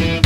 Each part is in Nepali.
हामी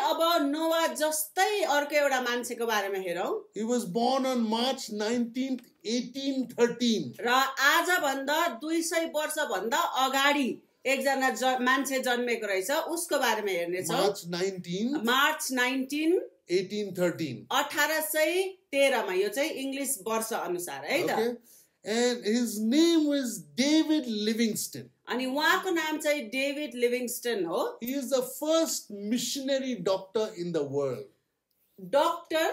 अब नोआ जस्तै अर्को एउटा मान्छेको बारेमा हेरौं. He was born on March 19th, 1813. र आज भन्दा 200 वर्ष भन्दा अगाडि एकजना मान्छे जन्मेको रहेछ, उसको बारेमा हेर्ने छौं. March 19, 1813. 1813. 1813 मा, यो चाहिँ इंग्लिश वर्ष अनुसार है त. Okay. And his name was David Livingstone. अनि उहाँको नाम चाहिँ डेभिड लिभिङस्टन हो. He is the first missionary doctor in the world. Doctor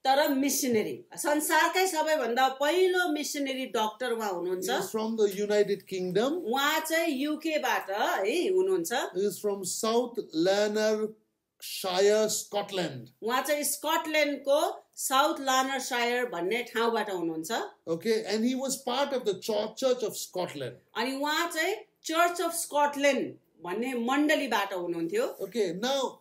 तर मिशनरी, संसारकै सबैभन्दा पहिलो मिशनरी डॉक्टर उहाँ हुनुहुन्छ. He is from the United Kingdom. उहाँ चाहिँ युके बाट है हुनुहुन्छ. He is from South Lanarkshire, Scotland. उहाँ चाहिँ स्कटल्यान्डको साउथ लानरशायर भन्ने ठाउँबाट हुनुहुन्छ. Okay, and he was part of the Church of Scotland. अनि उहाँ चाहिँ चर्च अफ स्कटल्यान्ड भन्ने मण्डलीबाट हुनुहुन्थ्यो. Okay, now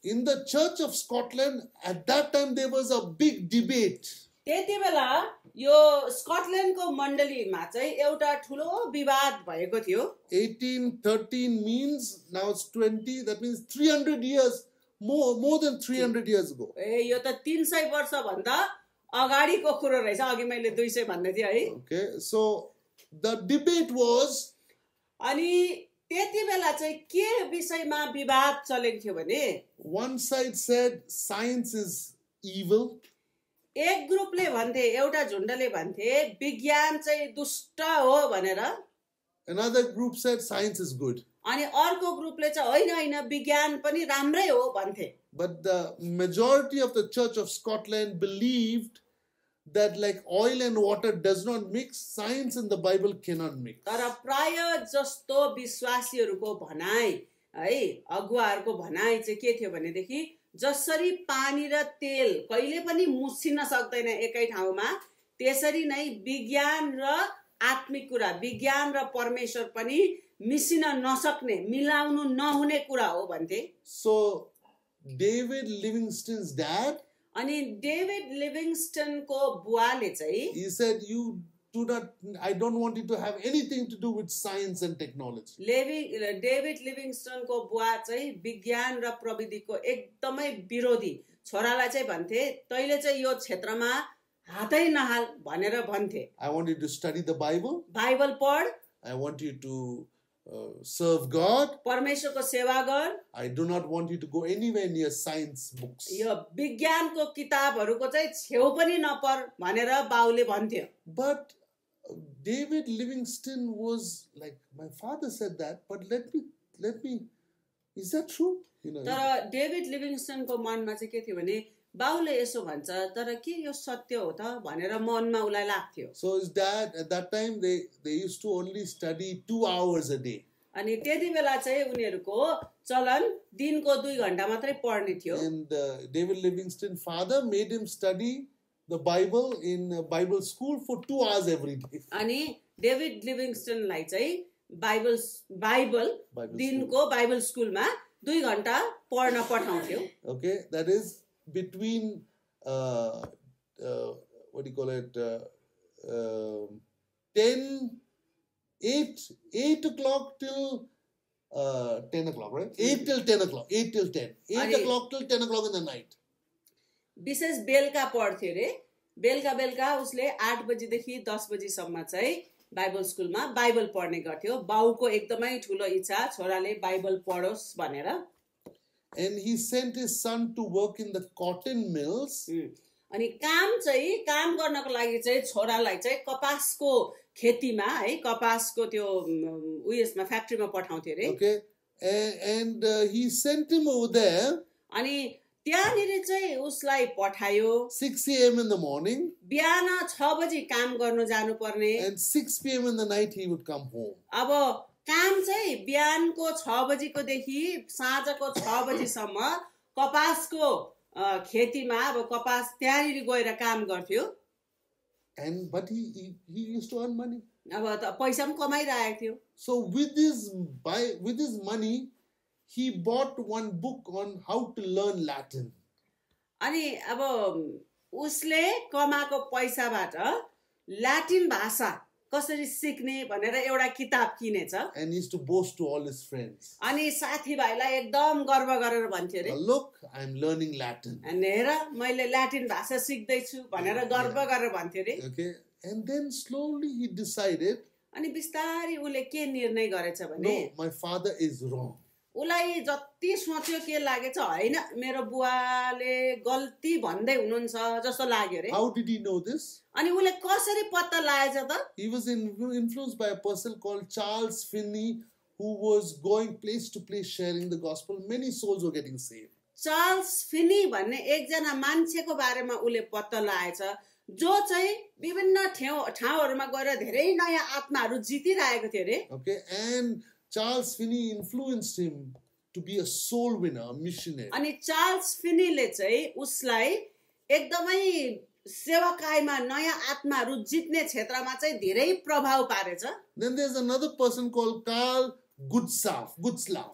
in the Church of Scotland at that time there was a big debate. त्यति बेला यो स्कटल्यान्डको मण्डलीमा चाहिँ एउटा ठुलो विवाद भएको थियो. 1813 means now it's 20, that means 300 years, more than 300 years ago. ए यो त 300 वर्ष भन्दा अगाडिको कुरा रहेछ. अघि मैले 200 भन्दै थिए है. Okay, so the debate was, अनि त्यति बेला चाहिँ के विषयमा विवाद चलेको थियो भने, one side said science is evil. एक ग्रुपले भन्थे, एउटा झुण्डले भन्थे विज्ञान चाहिँ दुष्ट हो भनेर. Another group said science is good. अनि अर्को ग्रुपले चाहिँ होइन होइन विज्ञान पनि राम्रै हो भन्थे. But the majority of the Church of Scotland believed that like oil and water does not mix, science and the Bible cannot mix. तर प्राय जस्तो विश्वासीहरूको भनाइ है, अगुवाहरूको भनाइ चाहिँ के थियो भनेदेखि, जसरी पानी र तेल कहिले पनि मुछिन सक्दैन एकै ठाउँमा, त्यसरी नै विज्ञान र आत्मिक कुरा, विज्ञान र परमेश्वर पनि मिसिन नसक्ने, मिलाउनु नहुने कुरा हो भन्थे. So David Livingstone's dad, अनि डेभिड लिभिङस्टनको बुवाले चाहिँ, he said, you do not, I don't want you to have anything to do with science and technology. David लिभिङस्टनको बुवा चाहिँ विज्ञान र प्रविधिको एकदमै विरोधी. छोरालाई चाहिँ भन्थे तैले चाहिँ यो क्षेत्रमा हातै नहाल भनेर भन्थे. I want you to study the Bible. Bible पढ. I want you to serve God. परमेश्वरको सेवा गर. I do not want you to go anywhere near science books. यो विज्ञानको किताबहरूको चाहिँ छेउ पनि नपर भनेर बाउले भन्थ्यो. But David Livingstone was like, my father said that, but let me, is that true? You know. तर डेभिड लिभिङस्टनको मनमा चाहिँ के थियो भने, बाउले यसो भन्छ तर के यो सत्य हो त भनेर मनमा उलाई लाग्थ्यो. So his dad at that time they used to only study 2 hours a day. अनि त्यति बेला चाहिँ उनीहरूको चलन दिनको 2 घण्टा मात्रै पढ्ने थियो. And David Livingstone father made him study the Bible in Bible school for 2 hours every day. अनि डेभिड लिभिङस्टनलाई चाहिँ बाइबल दिनको बाइबल स्कुलमा 2 घण्टा पढ्न पठाउँथ्यो. Okay, that is between what do you call it, 8 o'clock till 10 o'clock, right? 8 till 10 o'clock, 8 till 10, 8 o'clock till 10 o'clock in the night. विशेष बेलुका पढ्थ्यो रे. बेलुका उसले 8 बजेदेखि 10 बजेसम्म चाहिँ बाइबल स्कुलमा बाइबल पढ्ने गर्थ्यो. बाउको एकदमै ठुलो इच्छा छोराले बाइबल पढोस् भनेर. And he sent his son to work in the cotton mills. अनि काम गर्नको लागि चाहिँ छोरालाई चाहिँ कपासको खेतीमा है, कपासको त्यो उयसमा फ्याक्ट्रीमा पठाउँथ्यो रे. Okay, and he sent him over there. अनि त्यहाँनिर चाहिँ उसलाई पठायो. 6 a.m. in the morning. बिहान 6 बजे काम गर्न जानु पर्ने. And 6 p.m. in the night he would come home. अब काम चाहिँ बिहानको 6 बजेको देखि साँझको 6 बजेसम्म कपासको खेतीमा, अब कपास त्यहाँनिर गएर काम गर्थ्यो. And but he used to earn money. अब त पैसा पनि कमाइरहेको थियो. So with his money he bought one book on how to learn Latin. अनि अब उसले कमाएको पैसाबाट ल्याटिन भाषा कसरी सिक्ने भनेर एउटा किताब किनेछ And he used to boast to all his friends. अनि साथीभाइलाई एकदम गर्व गरेर भन्थ्यो रे Look, I'm learning Latin. अनि हेर मैले ल्याटिन भाषा सिक्दैछु भनेर गर्व गरेर भन्थ्यो रे Okay. And then slowly he decided, अनि बिस्तारै उले के निर्णय गरेछ भने no, my father is wrong. उलाई जति सोच्यो के लागेछ हैन मेरो बुवाले गल्ती भन्दै हुनुहुन्छ जस्तो लाग्यो रे How did he know this? अनि उले कसरी पत्ता लगाएछ त He was influenced by a person called Charles Finney, who was going place to place sharing the gospel. Many souls were getting saved. Charles Finney भन्ने एकजना मान्छेको बारेमा उले पत्ता लगाएछ जो चाहिँ विभिन्न ठाउँहरुमा गएर धेरै नयाँ आत्माहरु जितिरहेको थियो रे Okay, and Charles Finney influenced him to be a soul winner, a missionary. अनि चार्ल्स फिनीले चाहिँ उसलाई एकदमै सेवाकाईमा नयाँ आत्माहरु जित्ने क्षेत्रमा चाहिँ धेरै प्रभाव पारेछ Then there's another person called Carl Gutzlaff.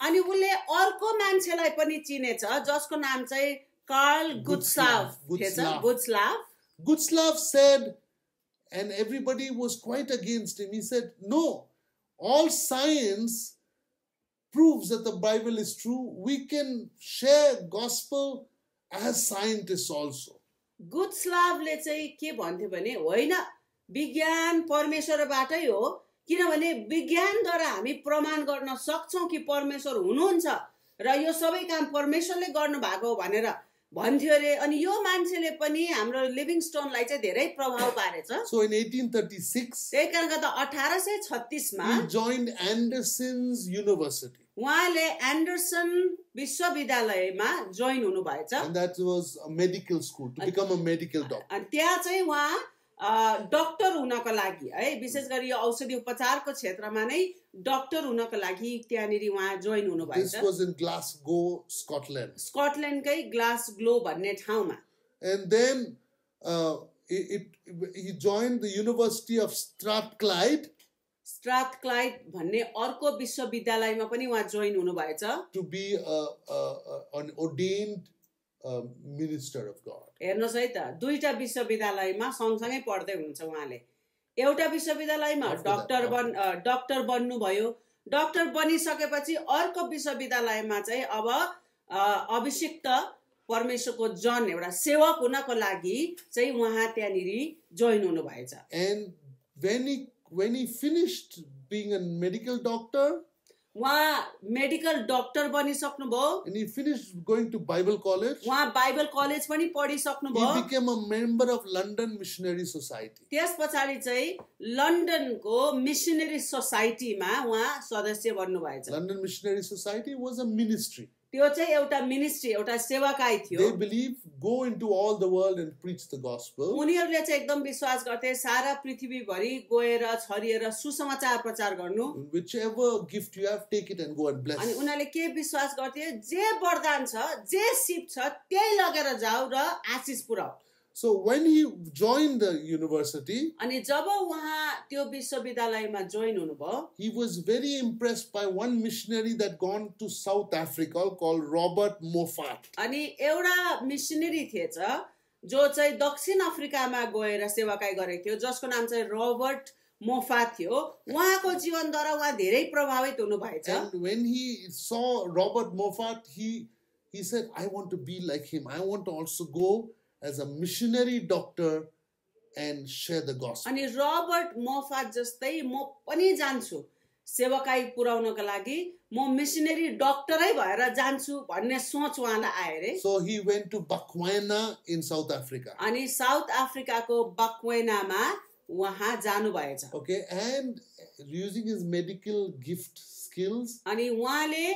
अनि उले अर्को मान्छेलाई पनि चिनेछ जसको नाम चाहिँ कार्ल गुत्साफ थिएछ गुत्सलाफ Gutzlaff said, and everybody was quite against him. He said, no, all science proves that the Bible is true. We can share gospel as scientists also. गुत्सलाफले चाहिँ के भन्थ्यो भने होइन विज्ञान परमेश्वरबाटै हो किनभने विज्ञानद्वारा हामी प्रमाण गर्न सक्छौं कि परमेश्वर हुनुहुन्छ र यो सबै काम परमेश्वरले गर्नु भएको हो भनेर भन्थ्यो रे अनि यो मान्छेले पनि हाम्रो लिभिङस्टोनलाई चाहिँ धेरै प्रभाव पारेछ So in 1836 त्यही कारणले त 1836 मा he joined Anderson's University. उहाँले एन्डरसन विश्वविद्यालयमा जोइन हुनु भएछ And that was a medical school, to become a medical doctor. अनि त्यहाँ चाहिँ उहाँ डाक्टर हुनको लागि है विशेष गरी यो औषधि उपचारको क्षेत्रमा नै डाक्टर हुनको लागि त्यहाँनेरि उहाँ जोइन हुनु भएछ This was in Glasgow, Scotland. स्कटल्यान्डकै ग्लासगो भन्ने ठाउँमा And then he joined the University of Strathclyde स्ट्राथक्लाइड भन्ने अर्को विश्वविद्यालयमा पनि उहाँ जोइन हुनु भएछ to be an ordained minister of God. हेर्नुहोस् है त दुईटा विश्वविद्यालयमा सँगसँगै पढ्दै हुनुहुन्छ उहाँले एउटा विश्वविद्यालयमा डाक्टर बन्नुभयो डाक्टर बनिसकेपछि अर्को विश्वविद्यालयमा चाहिँ अब अभिषिक्त परमेश्वरको जन एउटा सेवक हुनको लागि चाहिँ उहाँ त्यहाँनेरि जोइन हुनु भएछ And when he finished being a medical doctor, उहाँ मेडिकल डाक्टर बनिसक्नुभयो and he finished going to Bible college, उहाँ बाइबल कलेज पनि पढिसक्नुभयो he became a member of London Missionary Society. त्यस पछाडि चाहिँ लन्डनको मिशनरी सोसाइटीमा उहाँ सदस्य बन्नु भएछ London Missionary Society was a ministry. त्यो चाहिँ एउटा मिनिस्ट्री एउटा सेवाकाई थियो They believe go into all the world and preach the gospel. उनीहरूले चाहिँ एकदम विश्वास गर्थे सारा पृथ्वीभरि गएर छरिएर सुसमाचार प्रचार गर्नु Whichever gift you have, take it and go and bless. अनि उनीहरूले के विश्वास गर्थे जे वरदान छ जे सिप छ त्यही लगेर जाऊ र आशिष पुर्याऊ So when he joined the university, अनि जब उहाँ त्यो विश्वविद्यालयमा जोइन हुनुभयो he was very impressed by one missionary that gone to South Africa called Robert Moffat. अनि एउटा मिशनरी थिएछ जो चाहिँ दक्षिण अफ्रिकामा गएर सेवाकाई गरेको थियो जसको नाम चाहिँ रोबर्ट मोफाट थियो उहाँको जीवनद्वारा उहाँ धेरै प्रभावित हुनु भएछ And when he saw Robert Moffat, he said, I want to be like him. I want to also go as a missionary doctor and share the gospel. अनि रोबर्ट मोफाट जस्तै म पनि जान्छु सेवाकाई पुर्याउनको लागि म मिशनरी डाक्टरै भएर जान्छु भन्ने सोच उहाँलाई आयो रे So he went to Bakwena in South Africa. अनि साउथ अफ्रिकाको बक्वेनामा उहाँ जानु भएछ Okay, and using his medical gift skills, अनि उहाँले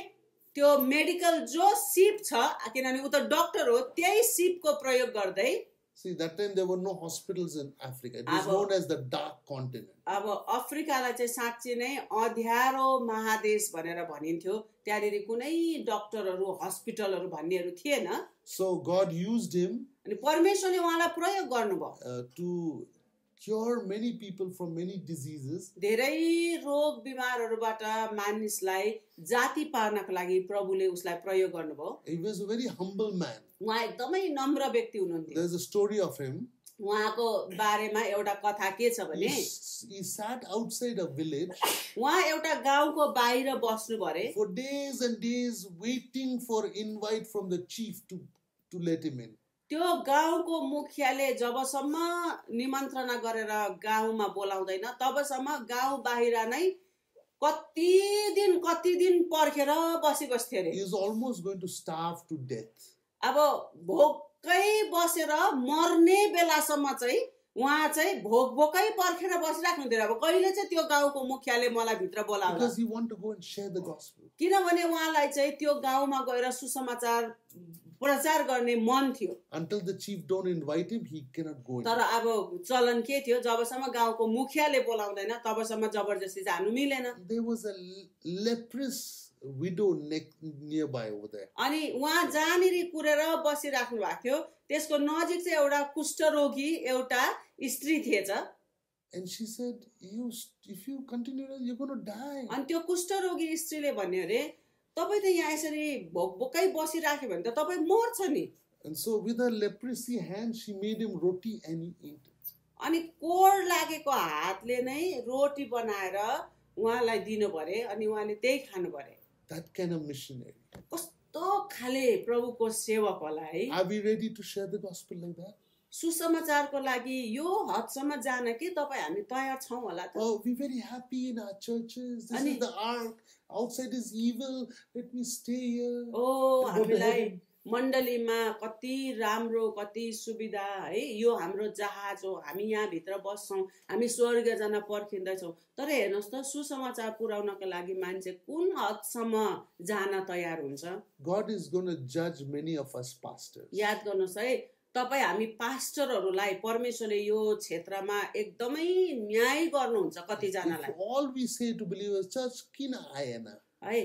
त्यो मेडिकल जो सिप छ किनभने उ त डाक्टर हो त्यही सिपको प्रयोग गर्दै see, that time there were no hospitals in Africa. It was known as the dark continent. अब अफ्रिकालाई चाहिँ साँच्चै नै अँध्यारो महादेश भनेर भनिन्थ्यो त्यहाँनेरि कुनै डाक्टरहरू हस्पिटलहरू भन्नेहरू थिएन So God used him अनि परमेश्वरले उहाँलाई प्रयोग गर्नुभयो to cure many people from many diseases. धेरै रोग बिमारहरूबाट मानिसलाई जाति पार्नको लागि प्रभुले उसलाई प्रयोग गर्नुभयो. He was a very humble man. उहाँ एकदमै नम्र व्यक्ति हुनुहुन्थ्यो. There's a story of him. उहाँको बारेमा एउटा कथा के छ भने He sat outside a village उहाँ एउटा गाउँको बाहिर बस्नु भरे for days and days waiting for invite from the chief to let him in. त्यो गाउँको मुखियाले जबसम्म निमन्त्रणा गरेर गाउँमा बोलाउँदैन तबसम्म गाउँ बाहिर नै कति दिन पर्खेर बसिबस्थ्यो अरे. He is almost going to starve to death. अब भोकै बसेर मर्ने बेलासम्म चाहिँ उहाँ चाहिँ भोकै पर्खेर बसिराख्नु थियो. अब कहिले चाहिँ त्यो गाउँको मुखियाले मलाई भित्र बोलाउँछ. Because he want to go and share the gospel. किनभने उहाँलाई चाहिँ त्यो गाउँमा गएर सुसमाचार प्रचार गर्ने मन थियो. Until the chief don't invite him, he cannot go in. तर अब चलन के थियो जबसम्म गाउँको मुखियाले बोलाउँदैन तबसम्म जबरजस्ती जानु मिलेन. There was a leprous widow nearby over there. अनि उहाँ जहाँनिर कुरेर बसिराख्नु भएको थियो त्यसको नजिक चाहिँ एउटा कुष्ठरोगी एउटा स्त्री थिएछ. And she said, if you continue, you're going to die. अनि त्यो कुष्ठरोगी स्त्रीले भन्यो अरे तपाई त यहाँ यसरी भोकै बसिराख्यो भने त तपाई मर्छ नि. And so with her leprosy hand, she made him roti and he ate it. अनि कोड लागेको हातले नै रोटी बनाएर उहाँलाई दिनु भरे अनि उहाँले त्यही खानु भरे. That kind of missionary. कस्तो खाले प्रभुको सेवक होला है. Are we ready to share the gospel like that? सुसमाचारको लागि यो हदसम्म जान के तपाई हामी तयार छौं होला त. Oh, we're very happy in our churches. This is the ark. Outside is evil. Let me stay here. ओ हामीलाई मण्डलीमा कति राम्रो कति सुविधा है यो हाम्रो जहाज हो हामी यहाँ भित्र बस्छौं हामी स्वर्ग जान पर्खिँदै छौं. तर हेर्नुस् त सुसमाचार पुर्याउनको लागि मान्छे कुन हदसम्म जान तयार हुन्छ. God is going to judge many of us pastors. याद गर्नुस् है तपाई हामी पास्टरहरूलाई परमेश्वरले यो क्षेत्रमा एकदमै न्याय गर्नुहुन्छ कति जनालाई. If all we say to believers, church kina ayena,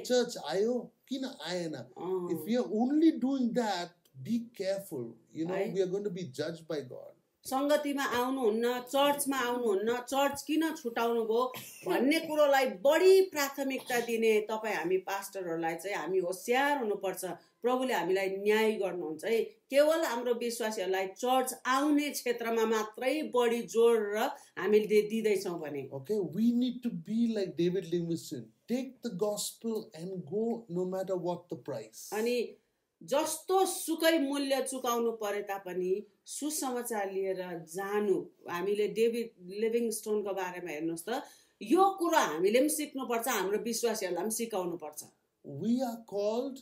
church ayo kina ayena. If we are only doing that, be careful. You know, we are going to be judged by God. संगतिमा आउनुहुन्न चर्चमा आउनुहुन्न चर्च किन छुटाउनु भो भन्ने कुरोलाई बढी प्राथमिकता दिने तपाई हामी पास्टरहरूलाई चाहिँ हामी होशियार हुनुपर्छ. प्रभुले हामीलाई न्याय गर्नुहुन्छ है. केवल हाम्रो विश्वासीहरूलाई चर्च आउने क्षेत्रमा मात्रै बढी जोड र हामीले दिदैछौं भने. Okay, we need to be like David Livingstone. Take the gospel and go no matter what the price. अनि जस्तो सुकै मूल्य चुकाउनु परे तापनि सुसमाचार लिएर जानु. हामीले डेभिड लिभिङस्टोनको बारेमा हेर्नुस् त यो कुरा हामीले पनि सिक्नु पर्छ हाम्रो विश्वासीहरूलाई पनि सिकाउनु पर्छ. We are called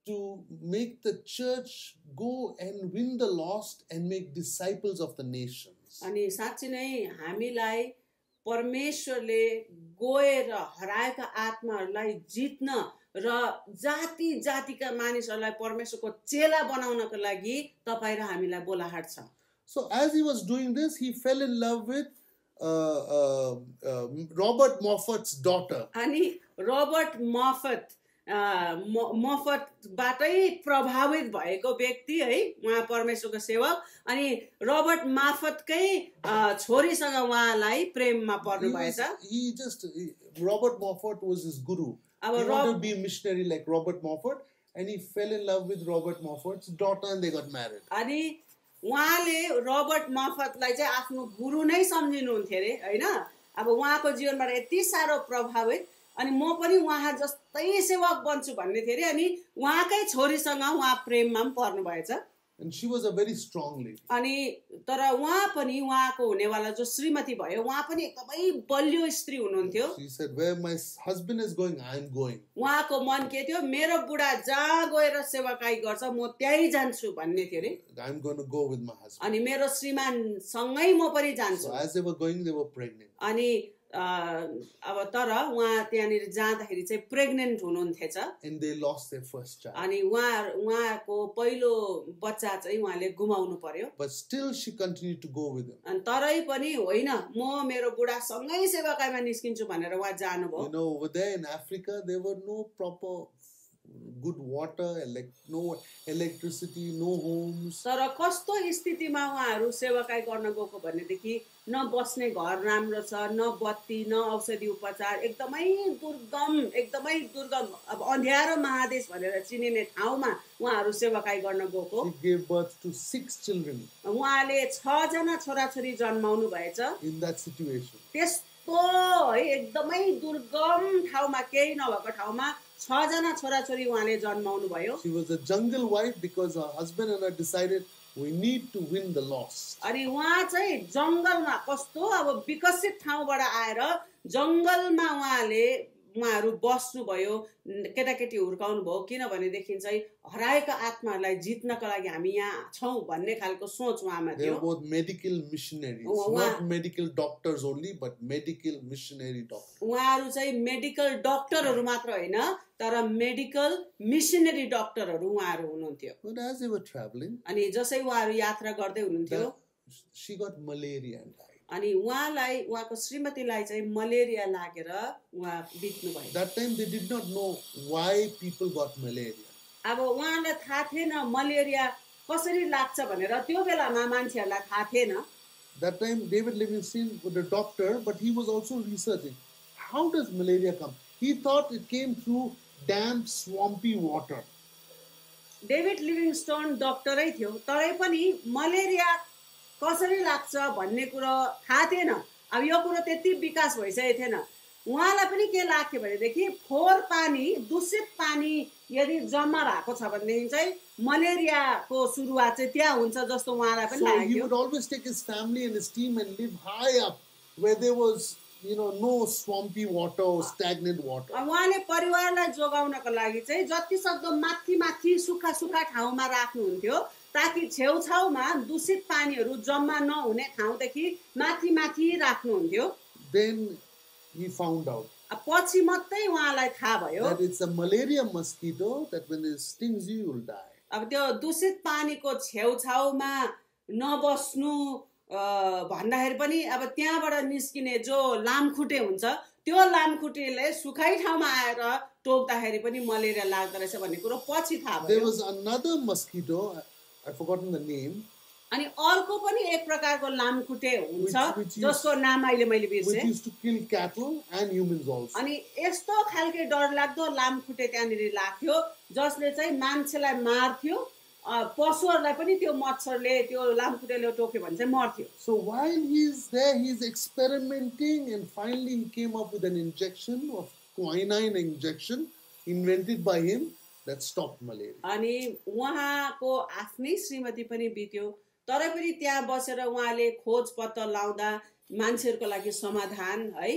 to make the church go and win the lost and make disciples of the nations. अनि साच्चै नै हामीलाई परमेश्वरले गएर हराएका आत्माहरूलाई जित्न र जाति जातिका मानिसहरूलाई परमेश्वरको चेला बनाउनको लागि तपाई र हामीलाई बोलाहाट छ. So as he was doing this, he fell in love with Robert Moffat's daughter. अनि रबर्ट मफत मफतबाटै प्रभावित भएको व्यक्ति है उहाँ परमेश्वरको सेवक. अनि रबर्ट माफतकै छोरीसँग उहाँलाई प्रेममा पर्नु भएछ. Robert Moffat was his guru. He wanted to be a missionary like Robert Moffat, and he fell in love with Robert Moffat's daughter, and they got married. अनि उहाँले रबर्ट मफतलाई चाहिँ आफ्नो गुरु नै सम्झिनुहुन्थ्यो रे हैन. अब उहाँको जीवनबाट यति साह्रो प्रभावित अनि म पनि उहाँ जस्तै सेवक बन्छु भन्ने थियो रे. अनि उहाँकै छोरीसँग उहाँ प्रेममा पनि पर्नु भएछ. And she was a very strong lady. अनि तर उहाँ पनि उहाँको हुनेवाला जो श्रीमती भयो उहाँ पनि एकदमै बलियो स्त्री हुनुहुन्थ्यो. She said, where my husband is going, I am going. उहाँको मन के थियो मेरो बुढा जहाँ गएर सेवाकाई गर्छ म त्यही जान्छु भन्ने थियो रे. I am going to go with my husband. अनि मेरो श्रीमान सँगै म पनि जान्छु. So as they were going, they were pregnant. अनि अब तर उहाँ त्यहाँनिर जाँदाखेरि चाहिँ pregnant हुनुहुन्थेछ. And they lost their first child. अनि उहाँको पहिलो बच्चा चाहिँ उहाँले गुमाउनु पर्यो. But still she continued to go with him. अनि तरै पनि होइन म मेरो बुढा सँगै सेवाकाईमा निस्किन्छु भनेर उहाँ जानुभयो. You know, over there in Africa, there were no proper good water, no electricity, no homes. तर कस्तो स्थितिमा उहाँहरू सेवाकाई गर्न गएको भनेदेखि न बस्ने घर राम्रो छ, न बत्ती, न औषधि उपचार, एकदमै दुर्गम अब अन्ध्यारो महादेश भनेर चिनिने ठाउँमा उहाँहरू सेवाकाई गर्न गएको. She gave birth to 6 children उहाँले 6 जना छोराछोरी जन्माउनु भएछ. in that situation. त्यस्तो है एकदमै दुर्गम ठाउँमा केही नभएको ठाउँमा 6 जना छोराछोरी उहाँले जन्माउनु भयो. She was a jungle wife because her husband and her decided we need to win the lost. अनि उहाँ चाहिँ जङ्गलमा कस्तो अब विकसित ठाउँबाट आएर जङ्गलमा उहाँहरू बस्नुभयो, केटाकेटी हुर्काउनु भयो. किनभनेदेखि चाहिँ हराएका आत्माहरूलाई जित्नको लागि हामी यहाँ छौँ भन्ने खालको सोच उहाँमा They थियो. were both medical missionaries, not medical doctors only, but medical missionary doctors. उहाँहरू चाहिँ मेडिकल डक्टरहरू मात्र होइन, तर मेडिकल मिसनरी डक्टरहरू उहाँहरू हुनुहुन्थ्यो. But as they were traveling, अनि जसै उहाँहरू यात्रा गर्दै हुनुहुन्थ्यो, she got malaria and died. अनि उहाँको श्रीमतीलाई चाहिँ मलेरिया लागेर उहाँ बित्नु भयो. That time they did not know why people got malaria. अब उहाँलाई थाहा थिएन मलेरिया कसरी लाग्छ भनेर, त्यो बेलामा मान्छेहरूलाई थाहा थिएन. That time David Livingstone was a doctor, but he was also researching how does malaria come. He thought it came through damp, swampy water. David Livingstone डक्टरै थियो, तरै पनि मलेरिया कसरी लाग्छ भन्ने कुरो थाहा थिएन. अब यो कुरो त्यति विकास भइसकेको थिएन. उहाँलाई पनि के लाग्थ्यो भनेदेखि फोहोर पानी, दूषित पानी यदि जम्मा भएको छ भनेदेखि चाहिँ मलेरियाको सुरुवात चाहिँ त्यहाँ हुन्छ जस्तो उहाँलाई पनि So he लाग्यो. would always take his family and his team and live high up where there was, no swampy water or stagnant water. उहाँले परिवारलाई जोगाउनको लागि चाहिँ जति सक्दो माथि सुक्खा ठाउँमा राख्नुहुन्थ्यो, ताकि छेउछाउमा दूषित पानीहरू जम्मा नहुने ठाउँदेखि माथि राख्नुहुन्थ्यो. Then he found out पछि मात्रै उहाँलाई थाहा भयो that it's a malaria mosquito that when it stings you, you'll die. अब त्यो दूषित पानीको छेउछाउमा नबस्नु भन्दाखेरि पनि अब त्यहाँबाट निस्किने जो लामखुट्टे हुन्छ, त्यो लामखुट्टेले सुखाइ ठाउँमा आएर टोक्दाखेरि पनि मलेरिया लाग्दो रहेछ भन्ने कुरो पछि थाहा There भयो. was another mosquito, I've forgotten the name, अनि अर्को पनि एक प्रकारको लामखुट्टे हुन्छ Which जसको नाम अहिले मैले which बिर्सेँ. used to kill cattle and humans also. अनि यस्तो खालके डरलाग्दो लामखुट्टे त्यहाँनिर लाग्थ्यो जसले चाहिँ मान्छेलाई मार्थ्यो, पशुहरूलाई पनि त्यो मच्छरले त्यो लामखुट्टेले टोक्यो भने चाहिँ मर्थ्यो. So while he's there, he's experimenting, and finally he came up with an injection of quinine injection invented by him that stopped malaria. अनि उहाँको आफ्नै श्रीमती पनि बित्यो, तर पनि त्यहाँ बसेर उहाँले खोज पत्ता लाउँदा मान्छेहरूको लागि समाधान है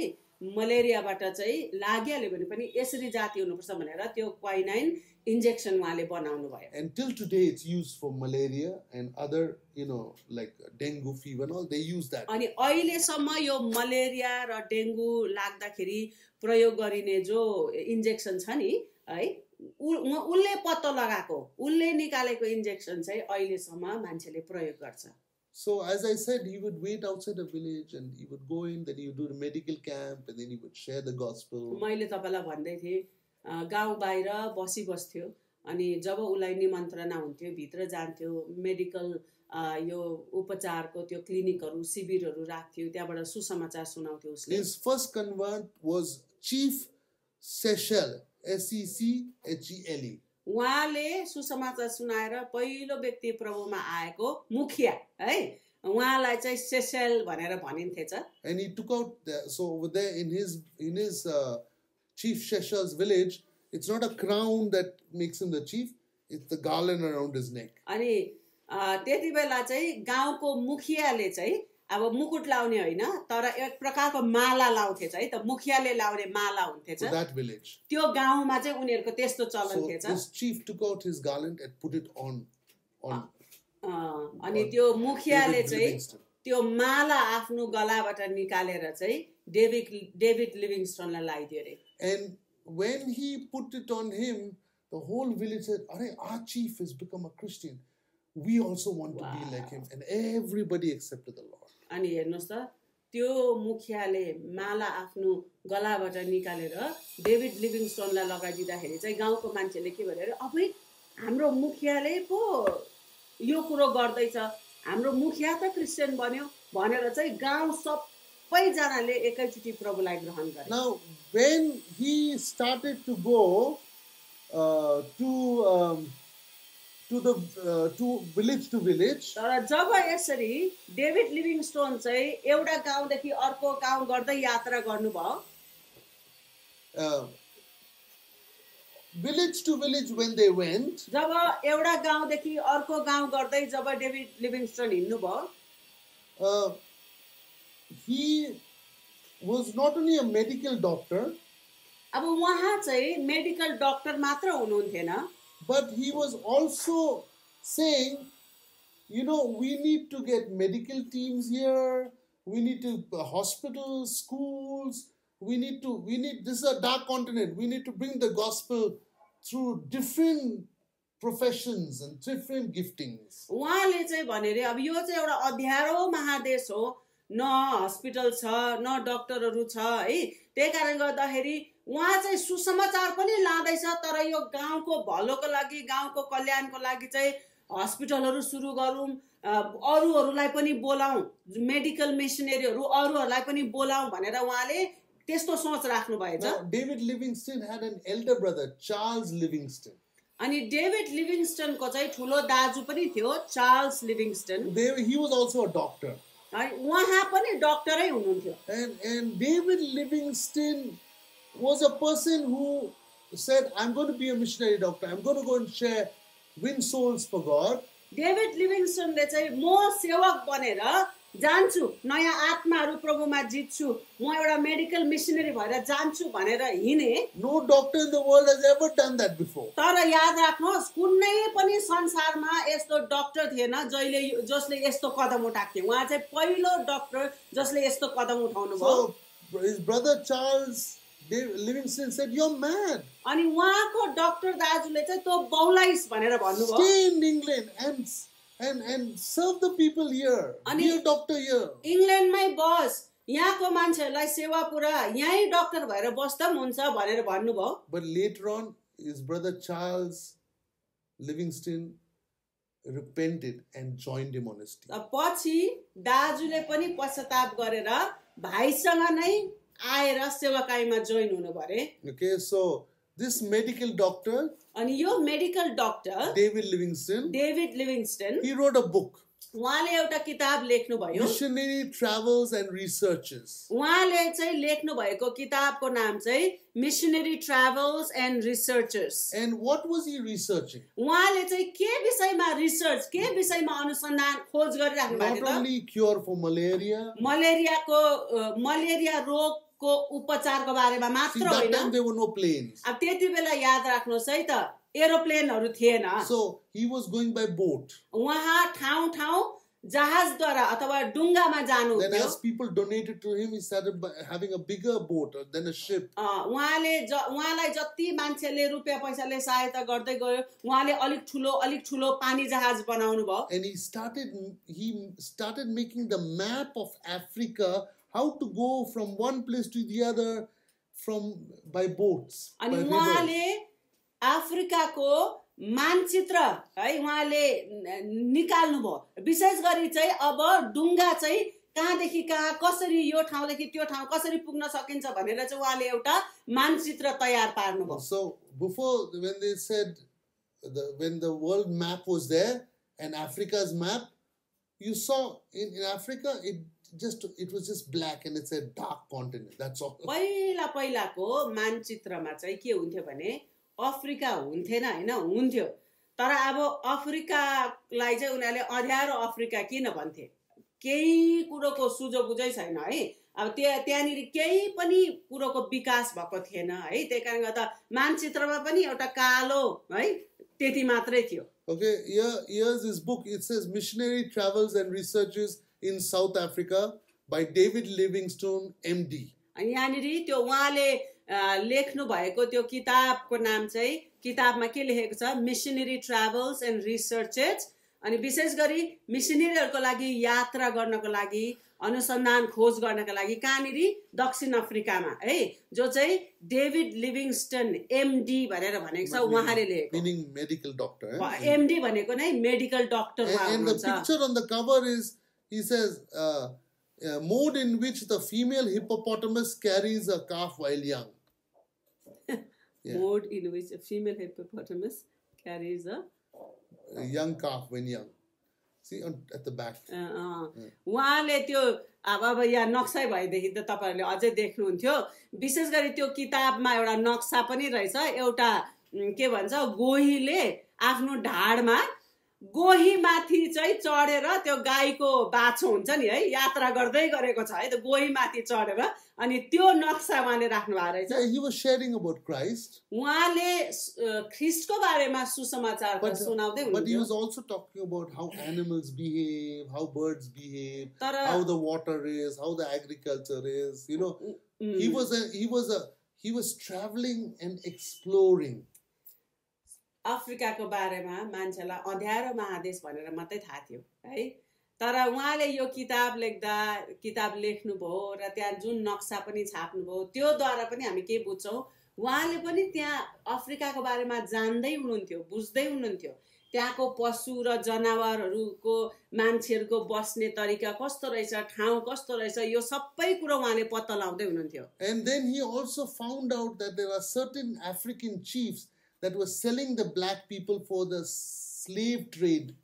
मलेरियाबाट चाहिँ लागिहाल्यो भने पनि यसरी जाति हुनुपर्छ भनेर त्यो क्वाइनाइन इन्जेक्सन उहाँले बनाउनु भयो. And till today it's used for malaria and other, like dengue fever and all, they use that. अनि अहिलेसम्म यो मलेरिया र डेङ्गु लाग्दाखेरि प्रयोग गरिने जो इन्जेक्सन छ नि है, उसले पत्ता लगाएको, उसले निकालेको इन्जेक्सन चाहिँ अहिलेसम्म मान्छेले प्रयोग गर्छ. So as I said, he would wait outside a village and he would go in, then he would do a medical camp and then he would share the gospel. मैले तपाईलाई भन्दै थिएँ गाउँ बाहिर बस्थ्यो, अनि जब उसलाई निमन्त्रणा हुन्थ्यो भित्र जान्थ्यो, मेडिकल यो उपचारको त्यो क्लिनिकहरू शिविरहरू राख्थ्यो, त्यहाँबाट सुसमाचार सुनाउँथ्यो उसले. His first convert was Chief Sechel, Sechele. उहाँले सुसमाचार सुनाएर पहिलो व्यक्ति प्रभुमा आएको मुखिया है, उहाँलाई चाहिँ सेसेल भनेर भनिन्थेछ. And he took out so over there in his Chief Sechel's village, it's not a crown that makes him the chief, it's the garland around his neck. अनि त्यति बेला चाहिँ गाउँको मुखियाले चाहिँ अब मुकुट लाउने होइन, तर एक प्रकारको माला लाउँथेछ है त, मुखियाले लाउने माला हुन्थेछ. For that village. त्यो गाउँमा चाहिँ उनीहरूको त्यस्तो चलन थिएछ. So this chief took out his garland and put it on. अनि त्यो मुखियाले चाहिँ त्यो माला आफ्नो गलाबाट निकालेर चाहिँ डेभिड लिभिङस्टोनलाई लगाइदियो रे. And when he put it on him, the whole village said, our chief has become a Christian. We also want to be like him. And everybody accepted the Lord. अनि हेर्नुस् त त्यो मुखियाले माला आफ्नो गलाबाट निकालेर डेभिड लिभिङस्टोनलाई लगाइदिँदाखेरि चाहिँ गाउँको मान्छेले के भने अबै हाम्रो मुखियाले पो यो कुरो गर्दैछ, हाम्रो मुखिया त क्रिस्चियन बन्यो भनेर चाहिँ गाउँ सबैजनाले एकैचोटि प्रभुलाई ग्रहण गरे। Now, when he started to go to village to village, तर जब यसरी डेभिड लिभिङस्टोन चाहिँ एउटा गाउँदेखि अर्को गाउँ गर्दै यात्रा गर्नुभयो, village to village when they went, जब एउटा गाउँदेखि अर्को गाउँ गर्दै जब डेभिड लिभिङस्टोन हिँड्नुभयो, he was not only a medical doctor, अब उहाँ चाहिँ मेडिकल डाक्टर मात्र हुनुहुन्थेन, but he was also saying, you know, we need to get medical teams here, we need to hospitals, schools, we need, this is a dark continent, we need to bring the gospel through different professions and different giftings. उहाँले चाहिँ भने रे अब यो चाहिँ एउटा अध्यारो महादेश हो, न हस्पिटल छ न डाक्टरहरू छ है, त्यही कारण गर्दाखेरि उहाँ चाहिँ सुसमाचार पनि लाँदैछ, तर यो गाउँको भलोको लागि गाउँको कल्याणको लागि चाहिँ हस्पिटलहरू सुरु गरौँ, अरूहरूलाई पनि बोलाउँ, मेडिकल मिशनरीहरू अरूहरूलाई पनि बोलाउँ भनेर उहाँले त्यस्तो सोच राख्नु भएछ। David Livingstone had an elder brother, Charles Livingstone. अनि डेभिड लिभिङस्टनको चाहिँ ठुलो दाजु पनि थियो, Charles लिभिङस्टन। He was also a doctor. उहाँ पनि डाक्टरै हुनुहुन्थ्यो। And David Livingstone was a person who said, I'm going to be a missionary doctor. I'm going to go and win souls for God. David लिभिङस्टनले चाहिँ म सेवक बनेर जान्छु, नयाँ आत्माहरू प्रभुमा जित्छु, म एउटा मेडिकल मिशनरी भएर जान्छु भनेर हिँडे। No doctor in the world has ever done that before. तर याद राख्नुहोस्, कुनै पनि संसारमा यस्तो डाक्टर थिएन जसले यस्तो कदम उठाएको थियो। उहाँ चाहिँ पहिलो डाक्टर जसले यस्तो कदम उठाउनु भयो। So his brother Charles Livingstone said, you're mad. अनि उहाँको डाक्टर दाजुले चाहिँ त्यो बौलाइस भनेर भन्नुभयो। Stay in England and serve the people here. Be a doctor here. इंग्ल्यान्डमै बस, यहाँको मान्छेहरूलाई सेवा पुरा, यहीँ डाक्टर भएर बस्दा पनि हुन्छ भनेर भन्नुभयो। But later on, his brother Charles Livingstone repented and joined him on his team. पछि दाजुले पनि पश्चाताप गरेर भाइसँग नै आएर सेवाकाईमा जोइन हुनु भरे। Okay, so this medical doctor, अनि यो medical doctor David Livingstone, he wrote a book, उहाँले एउटा किताब लेख्नु भयो। Missionary Travels and Researches. उहाँले चाहिँ लेख्नु भएको किताबको नाम चाहिँ missionary travels and researchers. And what was he researching? उहाँले चाहिँ के विषयमा रिसर्च, के विषयमा अनुसन्धान खोज गरिराख्नु भएको Not only cure for malaria. Malaria रोगको उपचारको बारेमा मात्र See, that होइन। time there were no planes. अब त्यति बेला याद राख्नुहोस् है त, एरोप्लेनहरू थिएन। So he was going by boat. उहाँ ठाउँ जहाजद्वारा अथवा डुङ्गामा जानु Then थियो। as people donated to him, he started having a bigger boat than a ship. उहाँलाई जति मान्छेले रुपियाँ पैसाले सहायता गर्दै गयो, उहाँले अलिक ठुलो पानी जहाज बनाउनु भयो। And he started making the map of Africa, how to go from one place to the other by boats. अनि उहाँले अफ्रिकाको मानचित्र है उहाँले निकाल्नु भयो। विशेष गरी चाहिँ अब डुङ्गा चाहिँ कहाँदेखि कहाँ कसरी यो ठाउँदेखि त्यो ठाउँ कसरी पुग्न सकिन्छ भनेर चाहिँ उहाँले एउटा मानचित्र तयार पार्नु भयो। So before, when they said when the world map was there and Africa's map, you saw in Africa it was just black and it's a dark continent. That's all. पहिलाको मानचित्रमा चाहिँ के हुन्थ्यो भने अफ्रिका हुन्थेन हैन, हुन्थ्यो, तर अब अफ्रिकालाई चाहिँ उनीहरूले अँध्यारो अफ्रिका किन भन्थे, केही कुरोको सुझो बुझै छैन है। अब त्यहाँनिर केही पनि कुरोको विकास भएको थिएन है, त्यही कारण गर्दा मानचित्रमा पनि एउटा कालो है त्यति मात्रै थियो। Okay, here's this book. It says Missionary Travels and Researches in South Africa by David Livingstone, MD. अनि यहाँनिर त्यो उहाँले लेख्नु भएको त्यो किताबको नाम चाहिँ, किताबमा के लेखेको छ, मिशनरी ट्राभल्स एन्ड रिसर्चेस, अनि विशेष गरी मिसनरीहरुको लागि यात्रा गर्नको लागि अनुसन्धान खोज गर्नका लागि कहाँनिर दक्षिण अफ्रिकामा है जो चाहिँ डेभिड लिभिङस्टन एमडी भनेर भनेको छ उहाँले लेखेको meaning medical doctor. एमडी भनेको नै मेडिकल डाक्टर उहाँ And the हुनुहुन्छ picture on the cover is, he says, mode in which the female hippopotamus carries a calf while young. Mode in which a female hippopotamus carries a young calf when young. See at the back. उहाँले त्यो अब यहाँ नक्सा भएदेखि त तपाईहरुले अझै देख्नुहुन्थ्यो विशेष गरी त्यो किताबमा एउटा नक्सा पनि रहेछ एउटा के भन्छ गोहीले आफ्नो ढाडमा गोही माथि चाहिँ चढेर त्यो गाईको बाछो हुन्छ नि है यात्रा गर्दै गरेको छ है त गोही माथि चढेर अनि त्यो नक्सा उहाँले राख्नु भएको रहेछ He was sharing about Christ. उहाँले ख्रीष्टको बारेमा सुसमाचार सुनाउँदै हुनुहुन्थ्यो But he was also talking about how animals behave, how birds behave, how the water is, how the agriculture is. You know, he was traveling and exploring. अफ्रिकाको बारेमा मान्छेलाई अँध्यारो महादेश भनेर मात्रै थाहा थियो है तर उहाँले यो किताब लेख्नुभयो र त्यहाँ जुन नक्सा पनि छाप्नुभयो त्योद्वारा पनि हामी के बुझ्छौं उहाँले पनि त्यहाँ अफ्रिकाको बारेमा जान्दै हुनुहुन्थ्यो बुझ्दै हुनुहुन्थ्यो त्यहाँको पशु र जनावरहरूको मान्छेहरूको बस्ने तरिका कस्तो रहेछ ठाउँ कस्तो रहेछ यो सबै कुरा उहाँले पत्ता लगाउँदै हुनुहुन्थ्यो And then he also found out that there are certain African chiefs that was selling the black people for the slave trade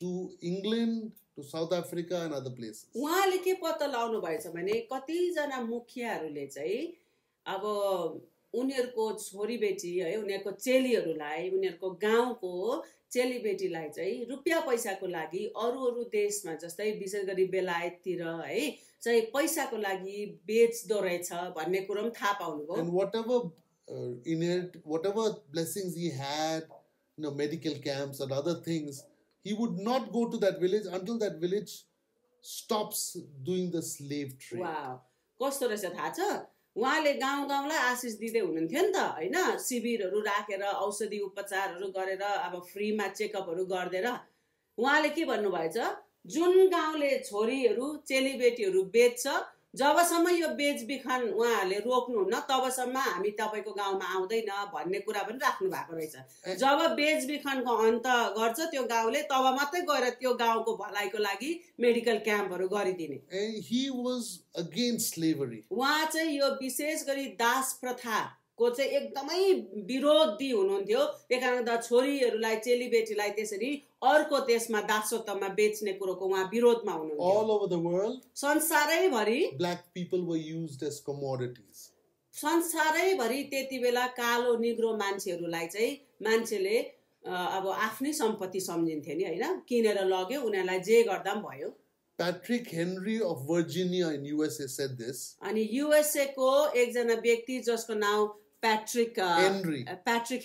to England, to South Africa and other places. उहाँले के पत्ता लगाउनु भएछ भने कतिजना मुखियाहरूले चाहिँ अब उनीहरुको छोरीबेटी है उनीहरुको चेलीहरुलाई उनीहरुको गाउँको चेलीबेटीलाई चाहिँ रुपैयाँ पैसाको लागि अरु देशमा जस्तै विशेष गरी बेलायततिर है चाहिँ पैसाको लागि बेच्दो रहेछ भन्ने कुरा पनि थाहा पाउनुभयो And whatever blessings he had, medical camps and other things, he would not go to that village until that village stops doing the slave trade. Wow. कस्तो रहेछ थाहा छ उहाँले गाउँलाई आशिष दिदै हुनुहुन्थ्यो नि त हैन शिविरहरु राखेर औषधि उपचारहरु गरेर अब फ्रीमा चेकअपहरु गर्देर उहाँले के भन्नु भएछ जुन गाउँले छोरीहरु चेलीबेटीहरु बेच्छ जबसम्म यो बेचबिखन उहाँहरूले रोक्नुहुन्न तबसम्म हामी तपाईको गाउँमा आउँदैन भन्ने कुरा पनि राख्नु भएको रहेछ जब बेचबिखनको अन्त गर्छ त्यो गाउँले तब मात्रै गएर त्यो गाउँको भलाइको लागि मेडिकल क्याम्पहरु गरिदिने he was against slavery उहाँ चाहिँ यो विशेष गरी दास प्रथा को चाहिँ एकदमै विरोधी हुनुहुन्थ्यो त्यसकारण त छोरीहरुलाई चेलीबेटीलाई त्यसरी अर्को देशमा दासत्वमा बेच्ने कुरोको उहाँ विरोधमा हुनुहुन्थ्यो all over the world संसारै भरि black people were used as commodities संसारै भरि त्यतिबेला कालो निग्रो मान्छेहरुलाई चाहिँ मान्छेले अब आफ्नै सम्पत्ति सम्झिन्थे नि हैन किनेर लग्यो उनीहरुलाई जे गर्दा पनि भयो Patrick Henry of Virginia in USA said this अनि USA को एकजना व्यक्ति जसको नाम Patrick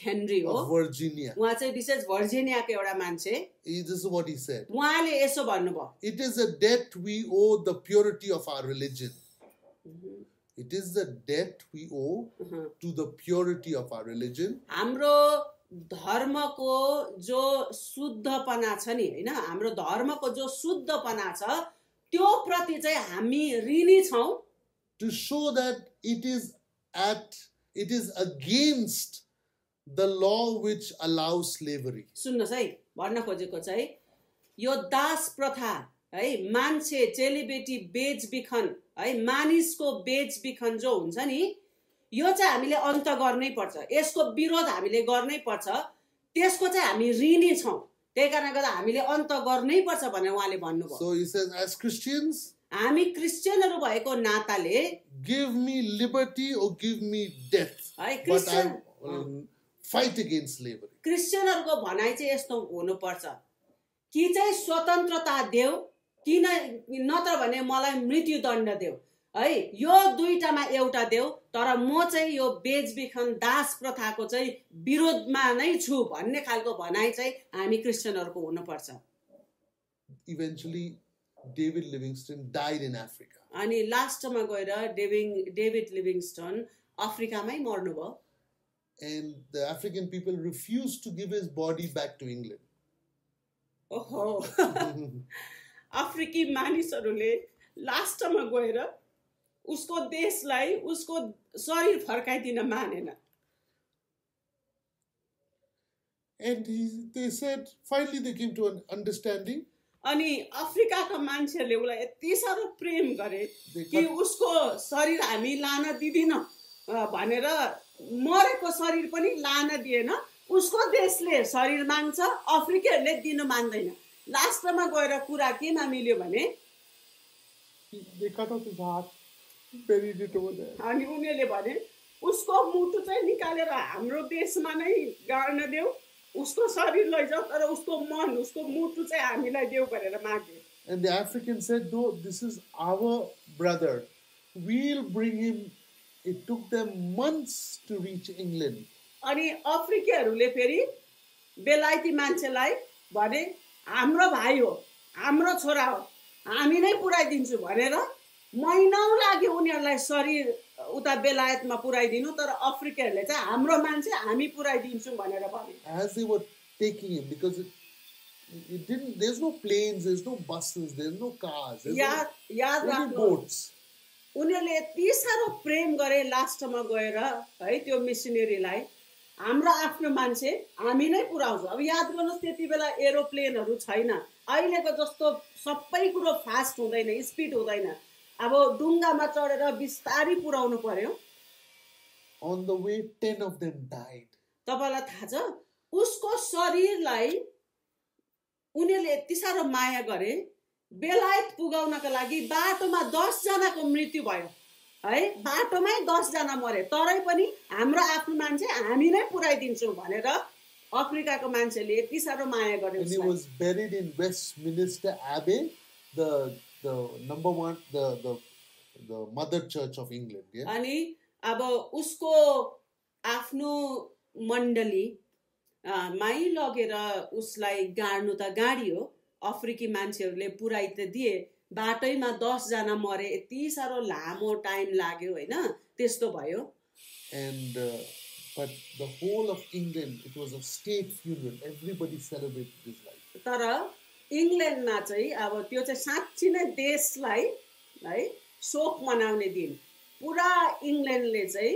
Henry of Virginia उहाँ चाहिँ विशेष भर्जिनियाको एउटा मान्छे this is what he said उहाँले यसो भन्नुभयो it is a debt we owe the purity of our religion it is the debt we owe to the purity of our religion हाम्रो धर्मको जो शुद्धपना छ नि हैन हाम्रो धर्मको जो शुद्धपना छ त्यो प्रति चाहिँ हामी ऋणी छौं to show that it is against the law which allows slavery सुन्नुस् है भन्न खोजेको चाहिँ यो दास प्रथा है मान्छे चेलीबेटी बेचबिखन है मानिसको बेचबिखन जो हुन्छ नि यो चाहिँ हामीले अन्त गर्नै पर्छ यसको विरोध हामीले गर्नै पर्छ त्यसको चाहिँ हामी ऋणी छौं त्यसकारणले गर्दा हामीले अन्त गर्नै पर्छ भनेर उहाँले भन्नुभयो so he says as Christians हामी क्रिश्चियनहरु भएको नाताले give me liberty or give me death but I fight against slavery क्रिश्चियनहरुको भनाइ चाहिँ यस्तो हुनुपर्छ कि चाहिँ स्वतन्त्रता देऊ किन नत्र भने मलाई मृत्युदण्ड देऊ है यो दुईटामा एउटा देऊ तर म चाहिँ यो बेचबिखन दास प्रथाको चाहिँ विरोधमा नै छु भन्ने खालको भनाइ चाहिँ हामी क्रिश्चियनहरुको हुनुपर्छ eventually David Livingstone died in Africa अनि लास्टमा गएर David लिभिङस्टन अफ्रिकामै मर्नुभयो and the African people refused to give his body back to England ओहो अफ्रिकी मानिसहरूले लास्टमा गएर उसको देशलाई उसको शरीर फर्काइदिन मानेन. And they said, finally they came to an understanding. अनि अफ्रिकाका मान्छेहरूले उसलाई यति साह्रो प्रेम गरे कि उसको शरीर हामी लान दिदिन भनेर मरेको शरीर पनि लान दिएन. उसको देशले शरीर माग्छ, अफ्रिकीहरूले दिन मान्दैन. लास्टमा गएर कुरा केमा मिल्यो भने They cut off his heart, buried it over there. अनि उनीहरूले भने उसको मुटु चाहिँ निकालेर हाम्रो देशमा नै गाड्न देऊ, उसको शरीर लैजाऊ, तर उसको मन, उसको मुटु चाहिँ हामीलाई देऊ भनेर मागे. And the African said, no, this is our brother. We'll bring him. It took them months to reach England. अनि अफ्रिकीहरूले फेरि बेलायती मान्छेलाई भने हाम्रो भाइ हो, हाम्रो छोरा हो, हामी नै पुर्याइदिन्छु भनेर महिनौं लाग्यो उनीहरूलाई शरीर उता बेलायतमा पुर्याइदिनु. तर अफ्रिकीहरूले चाहिँ हाम्रो मान्छे हामी पुर्याइदिन्छौँ भनेर भने. As they were taking him, because it didn't, there's no planes, there's no buses, there's no cars, there's याद no राख्नु boats. उनीहरूले यति साह्रो प्रेम गरे लास्टमा गएर है त्यो मिसनरीलाई हाम्रो आफ्नो मान्छे हामी नै पुर्याउँछ. अब याद गर्नुहोस् त्यति बेला एरोप्लेनहरू छैन, अहिलेको जस्तो सबै कुरो फास्ट हुँदैन, स्पिड हुँदैन. अब डुङ्गामा चढेर बिस्तारी पुर्याउनु पर्यो. On the way, 10 of them died. तपाईलाई थाहा छ उसको शरीरलाई उनीहरूले यति साह्रो माया गरे, बेलायत पुगाउनका लागि बाटोमा 10 जनाको मृत्यु भयो है. बाटोमै 10 जना मरे, तरै पनि हाम्रो आफ्नो मान्छे हामी नै पुर्याइदिन्छौँ भनेर अफ्रिकाको मान्छेले यति साह्रो माया गरे. And he was buried in Westminster Abbey, the number one, the mother church of England. Yeah? अनि अब उसको आफ्नो मण्डली माइ लगेर उसलाई गाड्नु त गाडियो, अफ्रिकी मान्छेहरूले पुर्याइ त दिए, बाटैमा 10 जना मरे, यति साह्रो लामो टाइम लाग्यो हैन, त्यस्तो भयो. And but the whole of England, it was a state funeral. Everybody celebrated his life. तर इङ्ल्यान्डमा चाहिँ अब त्यो चाहिँ साँच्चै नै देशलाई है शोक मनाउने दिन. पुरा इङ्ल्यान्डले चाहिँ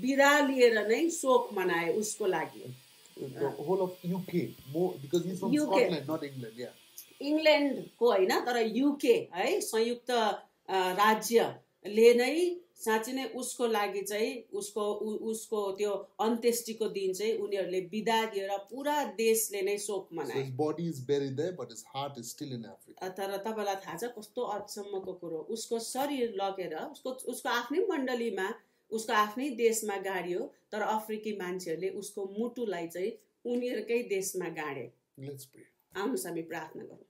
बिदा लिएर नै शोक मनाए उसको लागि. The whole of UK, more because he's from Scotland, not England. Yeah. इङ्ल्यान्डको हैन तर युके है संयुक्त राज्यले नै साँच्चै नै उसको लागि चाहिँ उसको त्यो अन्त्येष्टिको दिन चाहिँ उनीहरूले बिदा दिएर पुरा देशले नै शोक मनाए. So his body is buried there, but his heart is still in Africa. तर तपाईलाई थाहा छ कस्तो अचम्मको कुरो, उसको शरीर लगेर उसको आफ्नै मण्डलीमा उसको आफ्नै देशमा गाड्यो, तर अफ्रिकी मान्छेहरूले उसको मुटुलाई चाहिँ उनीहरूकै देशमा गाडे. Let's pray. आउनुहोस् हामी प्रार्थना गरौँ.